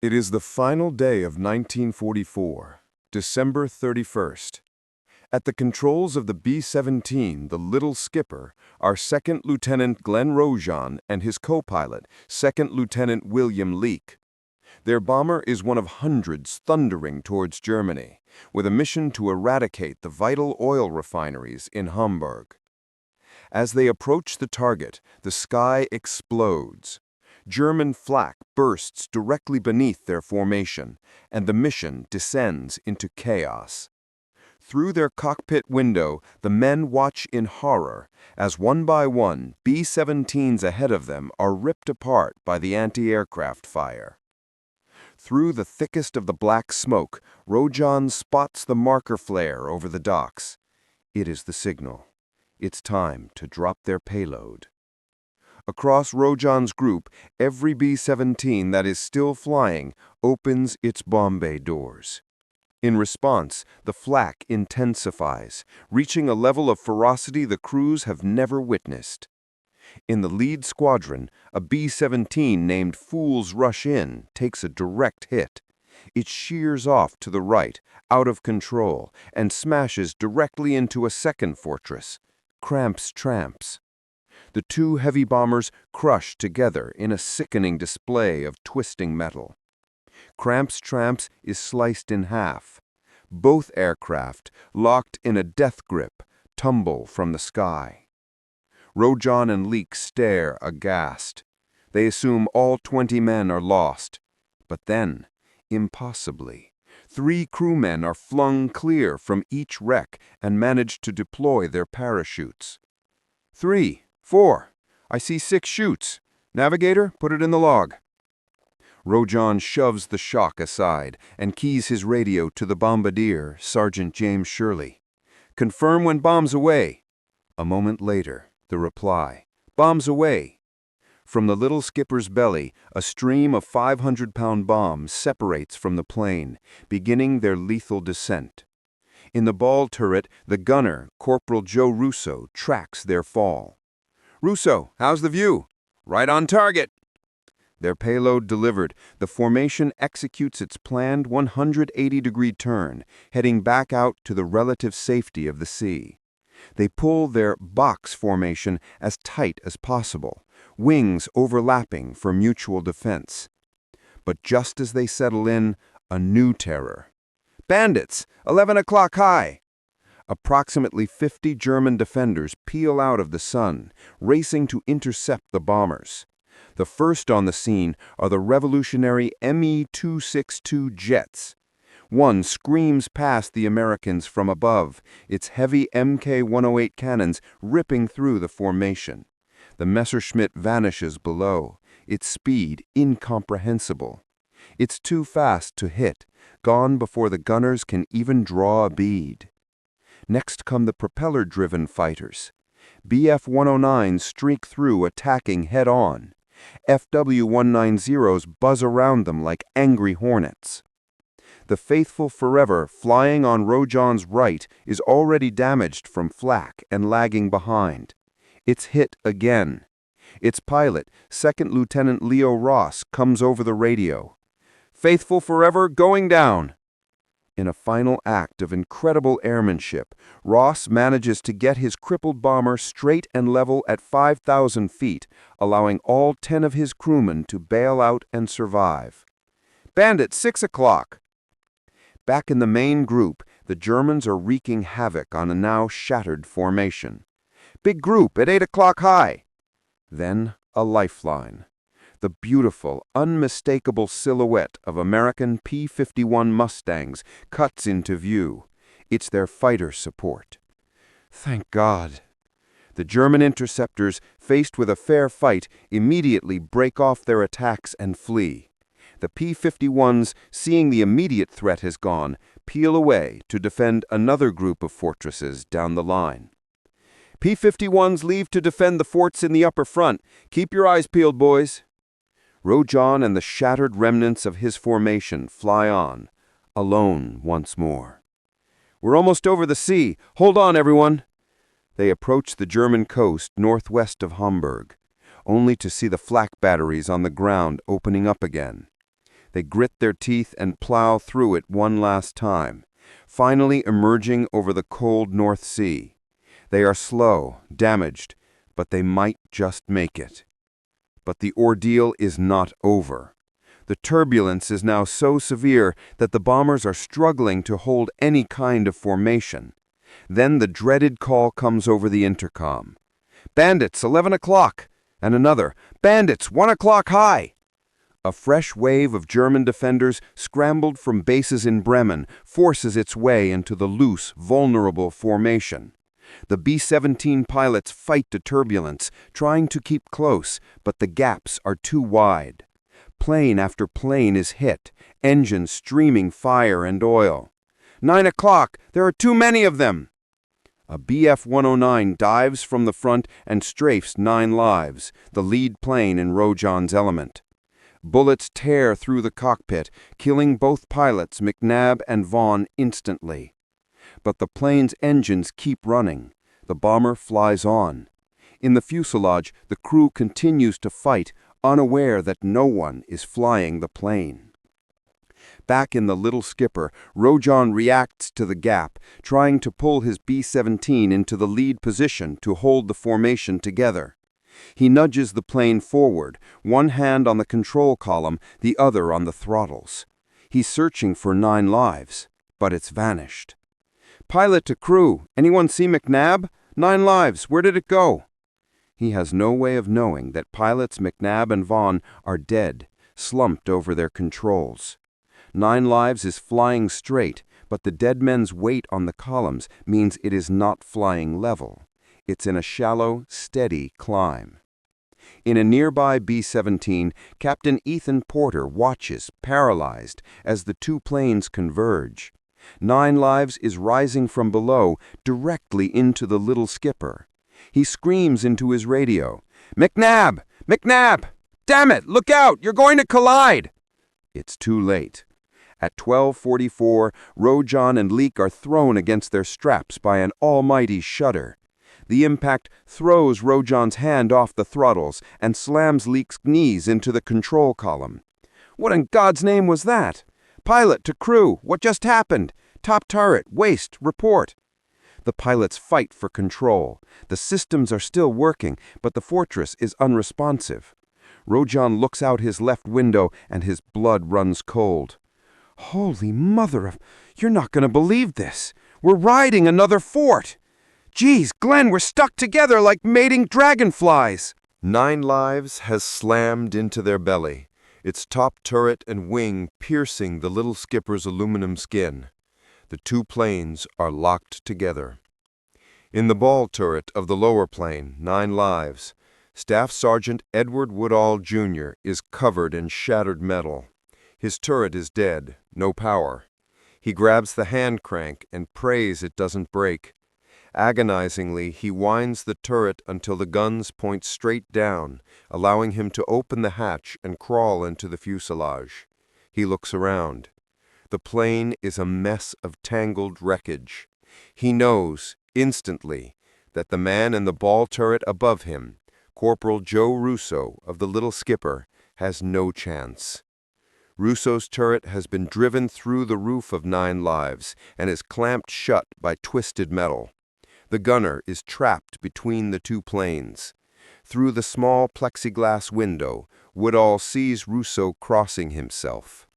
It is the final day of 1944, December 31st. At the controls of the B-17, the Little Skipper, are Second Lieutenant Glenn Rojan and his co-pilot, Second Lieutenant William Leake. Their bomber is one of hundreds thundering towards Germany, with a mission to eradicate the vital oil refineries in Hamburg. As they approach the target, the sky explodes. German flak bursts directly beneath their formation, and the mission descends into chaos. Through their cockpit window, the men watch in horror as one by one B-17s ahead of them are ripped apart by the anti-aircraft fire. Through the thickest of the black smoke, Rojan spots the marker flare over the docks. It is the signal. It's time to drop their payload. Across Rojan's group, every B-17 that is still flying opens its bomb bay doors. In response, the flak intensifies, reaching a level of ferocity the crews have never witnessed. In the lead squadron, a B-17 named Fool's Rush In takes a direct hit. It shears off to the right, out of control, and smashes directly into a second fortress, Cramps Tramps. The two heavy bombers crush together in a sickening display of twisting metal. Cramps Tramps is sliced in half. Both aircraft, locked in a death grip, tumble from the sky. Rojan and Leake stare aghast. They assume all 20 men are lost. But then, impossibly, 3 crewmen are flung clear from each wreck and manage to deploy their parachutes. 3, 4. I see 6 chutes. Navigator, put it in the log. Rojan shoves the shock aside and keys his radio to the bombardier, Sergeant James Shirley. Confirm when bombs away. A moment later, the reply, bombs away. From the Little Skipper's belly, a stream of 500-pound bombs separates from the plane, beginning their lethal descent. In the ball turret, the gunner, Corporal Joe Russo, tracks their fall. Russo, how's the view? Right on target. Their payload delivered, the formation executes its planned 180-degree turn, heading back out to the relative safety of the sea. They pull their box formation as tight as possible, wings overlapping for mutual defense. But just as they settle in, a new terror. Bandits! 11 o'clock high! Approximately 50 German defenders peel out of the sun, racing to intercept the bombers. The first on the scene are the revolutionary Me-262 jets. One screams past the Americans from above, its heavy Mk-108 cannons ripping through the formation. The Messerschmitt vanishes below, its speed incomprehensible. It's too fast to hit, gone before the gunners can even draw a bead. Next come the propeller-driven fighters. Bf-109s streak through, attacking head-on. FW-190s buzz around them like angry hornets. The faithful Forever, flying on Rojan's right, is already damaged from flak and lagging behind. It's hit again. Its pilot, Second Lieutenant Leo Ross, comes over the radio. Faithful Forever going down. In a final act of incredible airmanship, Ross manages to get his crippled bomber straight and level at 5,000 feet, allowing all 10 of his crewmen to bail out and survive. Bandit, 6 o'clock! Back in the main group, the Germans are wreaking havoc on a now shattered formation. Big group at 8 o'clock high! Then a lifeline. The beautiful, unmistakable silhouette of American P-51 Mustangs cuts into view. It's their fighter support. Thank God. The German interceptors, faced with a fair fight, immediately break off their attacks and flee. The P-51s, seeing the immediate threat has gone, peel away to defend another group of fortresses down the line. P-51s leave to defend the forts in the upper front. Keep your eyes peeled, boys. Rojan and the shattered remnants of his formation fly on, alone once more. We're almost over the sea. Hold on, everyone. They approach the German coast northwest of Hamburg, only to see the flak batteries on the ground opening up again. They grit their teeth and plow through it one last time, finally emerging over the cold North Sea. They are slow, damaged, but they might just make it. But the ordeal is not over. The turbulence is now so severe that the bombers are struggling to hold any kind of formation. Then the dreaded call comes over the intercom. "Bandits, 11 o'clock!" And another, "Bandits, 1 o'clock high!" A fresh wave of German defenders scrambled from bases in Bremen forces its way into the loose, vulnerable formation. The B-17 pilots fight the turbulence, trying to keep close, but the gaps are too wide. Plane after plane is hit, engines streaming fire and oil. 9 o'clock! There are too many of them! A Bf-109 dives from the front and strafes 9 lives, the lead plane in Rojan's element. Bullets tear through the cockpit, killing both pilots, McNabb and Vaughn, instantly. But the plane's engines keep running. The bomber flies on. In the fuselage, the crew continues to fight, unaware that no one is flying the plane. Back in the Little Skipper, Rojan reacts to the gap, trying to pull his B-17 into the lead position to hold the formation together. He nudges the plane forward, one hand on the control column, the other on the throttles. He's searching for 9 lives, but it's vanished. "Pilot to crew, anyone see McNabb? 9 lives, where did it go?" He has no way of knowing that pilots McNabb and Vaughn are dead, slumped over their controls. 9 lives is flying straight, but the dead men's weight on the columns means it is not flying level. It's in a shallow, steady climb. In a nearby B-17, Captain Ethan Porter watches, paralyzed, as the two planes converge. 9 lives is rising from below, directly into the Little Skipper. He screams into his radio, "McNabb! McNabb! Damn it! Look out! You're going to collide!" It's too late. At 12:44, Rojan and Leek are thrown against their straps by an almighty shudder. The impact throws Rojan's hand off the throttles and slams Leek's knees into the control column. "What in God's name was that? Pilot to crew, what just happened? Top turret, waist, report." The pilots fight for control. The systems are still working, but the fortress is unresponsive. Rojan looks out his left window and his blood runs cold. "Holy mother of... You're not going to believe this. We're riding another fort. Geez, Glenn, we're stuck together like mating dragonflies." 9 lives has slammed into their belly, its top turret and wing piercing the Little Skipper's aluminum skin. The two planes are locked together. In the ball turret of the lower plane, 9 lives, Staff Sergeant Edward Woodall, Jr. is covered in shattered metal. His turret is dead, no power. He grabs the hand crank and prays it doesn't break. Agonizingly, he winds the turret until the guns point straight down, allowing him to open the hatch and crawl into the fuselage. He looks around. The plane is a mess of tangled wreckage. He knows, instantly, that the man in the ball turret above him, Corporal Joe Russo of the Little Skipper, has no chance. Russo's turret has been driven through the roof of 9 lives and is clamped shut by twisted metal. The gunner is trapped between the two planes. Through the small plexiglass window, Woodall sees Russo crossing himself.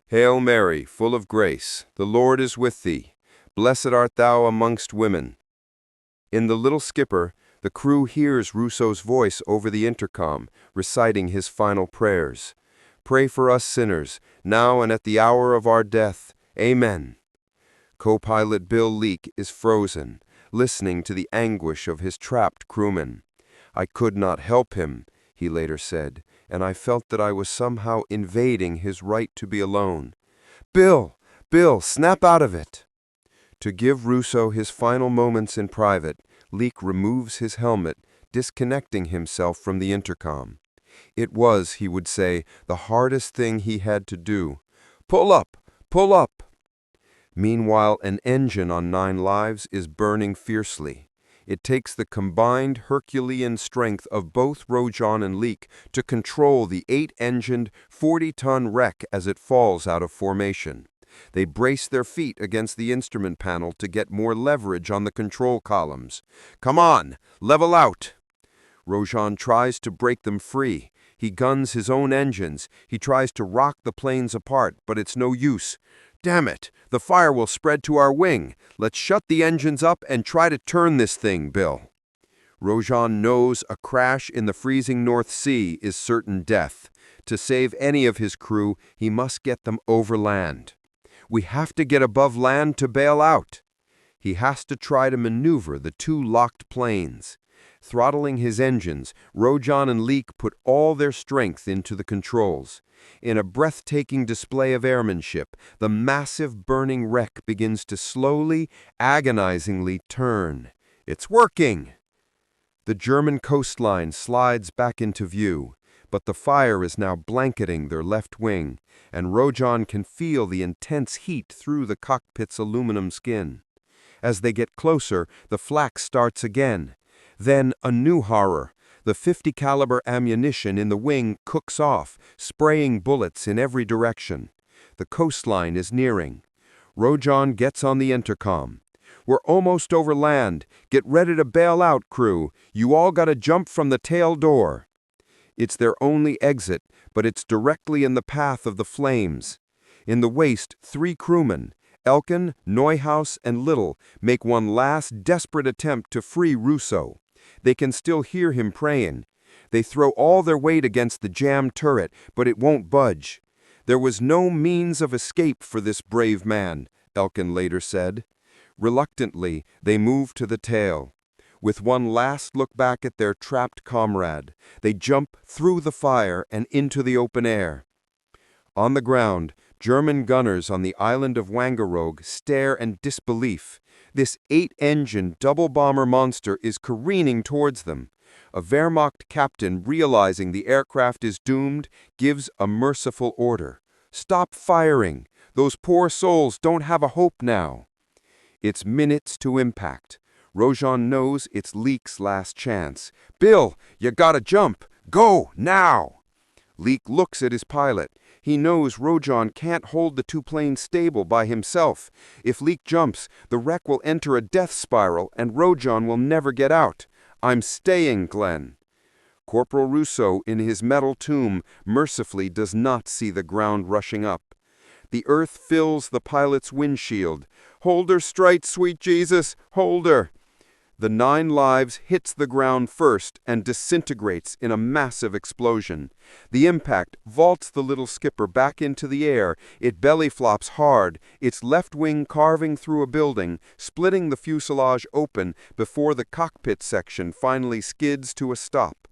"Hail Mary, full of grace, the Lord is with thee. Blessed art thou amongst women." In the Little Skipper, the crew hears Russo's voice over the intercom, reciting his final prayers. "Pray for us sinners, now and at the hour of our death. Amen." Co-pilot Bill Leek is frozen, listening to the anguish of his trapped crewmen. "I could not help him," he later said, "and I felt that I was somehow invading his right to be alone. Bill, snap out of it." To give Russo his final moments in private, Leek removes his helmet, disconnecting himself from the intercom. It was, he would say, the hardest thing he had to do. "Pull up! Pull up!" Meanwhile, an engine on 9 lives is burning fiercely. It takes the combined Herculean strength of both Rojan and Leek to control the 8-engined, 40-ton wreck as it falls out of formation. They brace their feet against the instrument panel to get more leverage on the control columns. "Come on, level out!" Rojan tries to break them free. He guns his own engines. He tries to rock the planes apart, but it's no use. "Damn it, the fire will spread to our wing. Let's shut the engines up and try to turn this thing, Bill." Rojan knows a crash in the freezing North Sea is certain death. To save any of his crew, he must get them over land. "We have to get above land to bail out." He has to try to maneuver the two locked planes. Throttling his engines, Rojan and Leek put all their strength into the controls. In a breathtaking display of airmanship, the massive burning wreck begins to slowly, agonizingly turn. It's working! The German coastline slides back into view, but the fire is now blanketing their left wing, and Rojan can feel the intense heat through the cockpit's aluminum skin. As they get closer, the flak starts again. Then a new horror. The .50 caliber ammunition in the wing cooks off, spraying bullets in every direction. The coastline is nearing. Rojan gets on the intercom. "We're almost over land. Get ready to bail out, crew. You all gotta jump from the tail door." It's their only exit, but it's directly in the path of the flames. In the waist, 3 crewmen, Elkin, Neuhaus, and Little, make one last desperate attempt to free Russo. They can still hear him praying. They throw all their weight against the jammed turret, but it won't budge. "There was no means of escape for this brave man," Elkin later said. Reluctantly, they move to the tail. With one last look back at their trapped comrade, they jump through the fire and into the open air. On the ground, German gunners on the island of Wangerooge stare in disbelief. This 8-engine double-bomber monster is careening towards them. A Wehrmacht captain, realizing the aircraft is doomed, gives a merciful order. "Stop firing! Those poor souls don't have a hope now." It's minutes to impact. Rojan knows it's Leek's last chance. "Bill, you gotta jump! Go, now!" Leek looks at his pilot. He knows Rojan can't hold the two planes stable by himself. If Leek jumps, the wreck will enter a death spiral and Rojan will never get out. "I'm staying, Glenn." Corporal Russo, in his metal tomb, mercifully does not see the ground rushing up. The earth fills the pilot's windshield. "Hold her straight, sweet Jesus, hold her!" The 9 lives hits the ground first and disintegrates in a massive explosion. The impact vaults the little skipper back into the air. It belly flops hard, its left wing carving through a building, splitting the fuselage open before the cockpit section finally skids to a stop.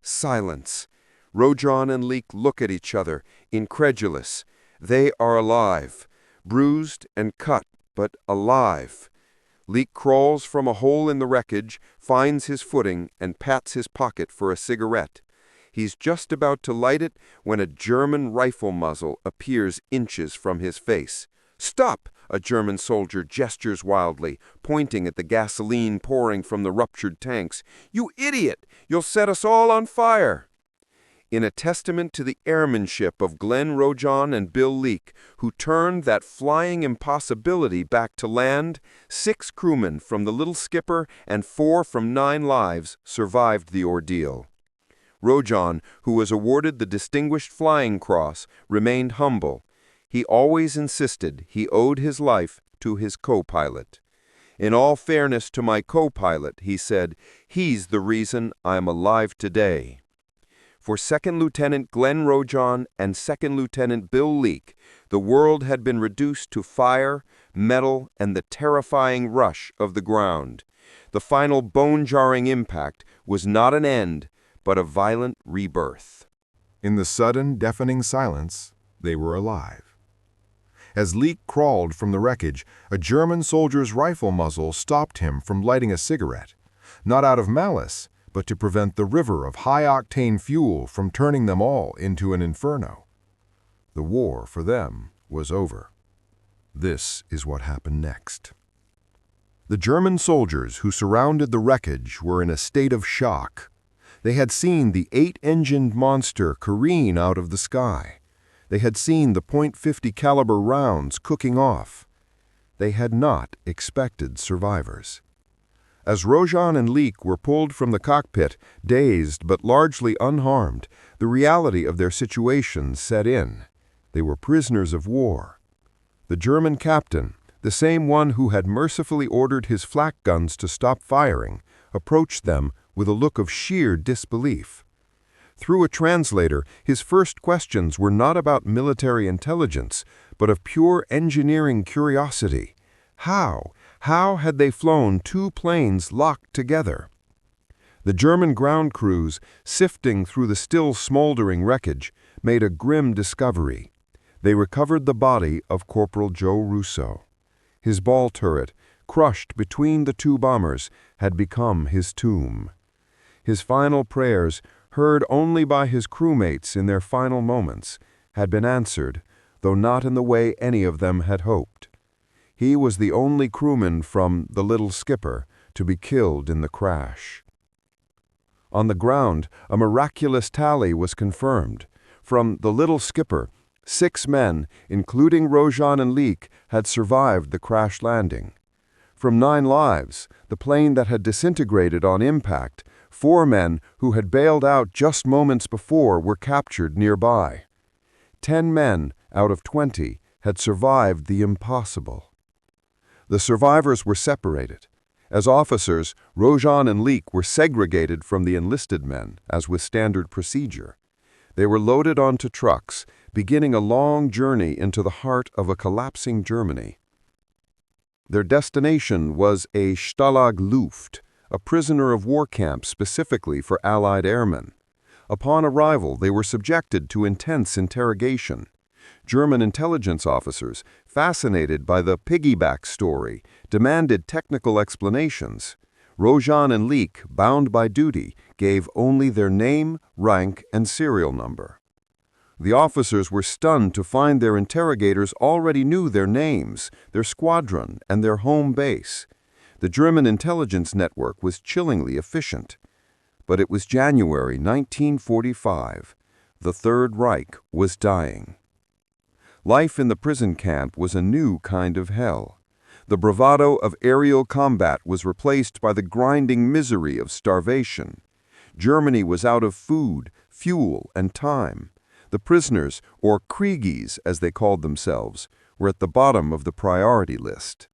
Silence. Rojan and Leek look at each other, incredulous. They are alive, bruised and cut, but alive. Leek crawls from a hole in the wreckage, finds his footing, and pats his pocket for a cigarette. He's just about to light it when a German rifle muzzle appears inches from his face. "Stop!" a German soldier gestures wildly, pointing at the gasoline pouring from the ruptured tanks. "You idiot! You'll set us all on fire!" In a testament to the airmanship of Glenn Rojan and Bill Leek, who turned that flying impossibility back to land, 6 crewmen from the Little Skipper and 4 from 9 lives survived the ordeal. Rojan, who was awarded the Distinguished Flying Cross, remained humble. He always insisted he owed his life to his co-pilot. "In all fairness to my co-pilot," he said, "he's the reason I'm alive today." For Second Lieutenant Glenn Rojan and Second Lieutenant Bill Leek, the world had been reduced to fire, metal, and the terrifying rush of the ground. The final bone-jarring impact was not an end, but a violent rebirth. In the sudden, deafening silence, they were alive. As Leek crawled from the wreckage, a German soldier's rifle muzzle stopped him from lighting a cigarette, not out of malice, but to prevent the river of high-octane fuel from turning them all into an inferno. The war for them was over. This is what happened next. The German soldiers who surrounded the wreckage were in a state of shock. They had seen the 8-engined monster careen out of the sky. They had seen the .50 caliber rounds cooking off. They had not expected survivors. As Rojan and Leek were pulled from the cockpit, dazed but largely unharmed, the reality of their situation set in. They were prisoners of war. The German captain, the same one who had mercifully ordered his flak guns to stop firing, approached them with a look of sheer disbelief. Through a translator, his first questions were not about military intelligence, but of pure engineering curiosity. How had they flown two planes locked together? The German ground crews, sifting through the still smoldering wreckage, made a grim discovery. They recovered the body of Corporal Joe Russo. His ball turret, crushed between the two bombers, had become his tomb. His final prayers, heard only by his crewmates in their final moments, had been answered, though not in the way any of them had hoped. He was the only crewman from The Little Skipper to be killed in the crash. On the ground, a miraculous tally was confirmed. From The Little Skipper, 6 men, including Rojan and Leek, had survived the crash landing. From 9 lives, the plane that had disintegrated on impact, 4 men who had bailed out just moments before were captured nearby. 10 men out of 20 had survived the impossible. The survivors were separated. As officers, Rojan and Leek were segregated from the enlisted men, as with standard procedure. They were loaded onto trucks, beginning a long journey into the heart of a collapsing Germany. Their destination was a Stalag Luft, a prisoner of war camp specifically for Allied airmen. Upon arrival, they were subjected to intense interrogation. German intelligence officers, fascinated by the piggyback story, demanded technical explanations. Rojan and Leek, bound by duty, gave only their name, rank, and serial number. The officers were stunned to find their interrogators already knew their names, their squadron, and their home base. The German intelligence network was chillingly efficient. But it was January 1945. The Third Reich was dying. Life in the prison camp was a new kind of hell. The bravado of aerial combat was replaced by the grinding misery of starvation. Germany was out of food, fuel, and time. The prisoners, or Kriegies as they called themselves, were at the bottom of the priority list.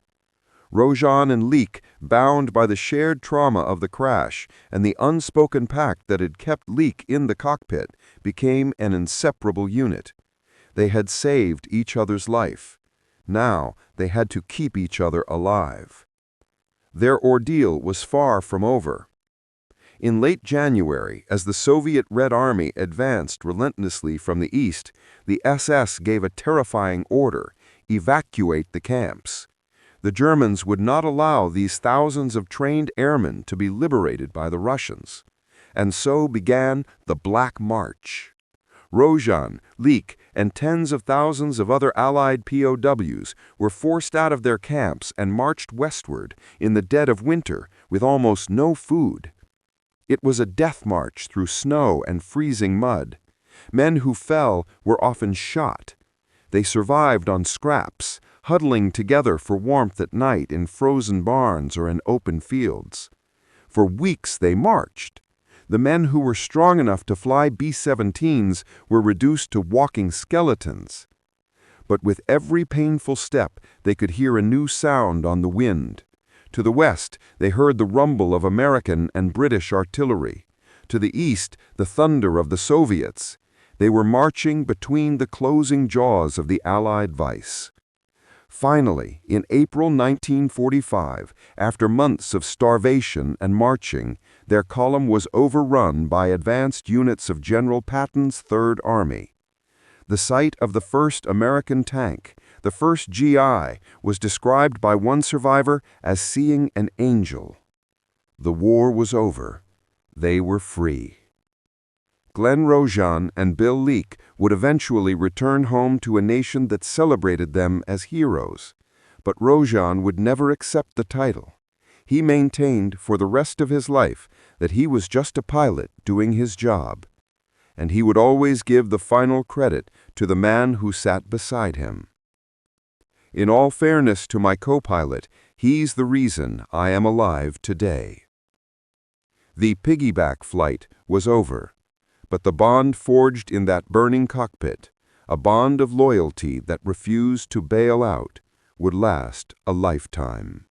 Rojan and Leek, bound by the shared trauma of the crash and the unspoken pact that had kept Leek in the cockpit, became an inseparable unit. They had saved each other's life. Now they had to keep each other alive. Their ordeal was far from over. In late January, as the Soviet Red Army advanced relentlessly from the east, the SS gave a terrifying order: evacuate the camps. The Germans would not allow these thousands of trained airmen to be liberated by the Russians. And so began the Black March. Rojan, Leek, and tens of thousands of other Allied POWs were forced out of their camps and marched westward in the dead of winter with almost no food. It was a death march through snow and freezing mud. Men who fell were often shot. They survived on scraps, huddling together for warmth at night in frozen barns or in open fields. For weeks they marched. The men who were strong enough to fly B-17s were reduced to walking skeletons. But with every painful step, they could hear a new sound on the wind. To the west, they heard the rumble of American and British artillery. To the east, the thunder of the Soviets. They were marching between the closing jaws of the Allied vice. Finally, in April 1945, after months of starvation and marching, their column was overrun by advanced units of General Patton's Third Army. The sight of the first American tank, the first GI, was described by one survivor as seeing an angel. The war was over. They were free. Glenn Rojan and Bill Leek would eventually return home to a nation that celebrated them as heroes. But Rojan would never accept the title. he maintained for the rest of his life that he was just a pilot doing his job, and he would always give the final credit to the man who sat beside him. In all fairness to my co-pilot, he's the reason I am alive today. The piggyback flight was over, but the bond forged in that burning cockpit, a bond of loyalty that refused to bail out, would last a lifetime.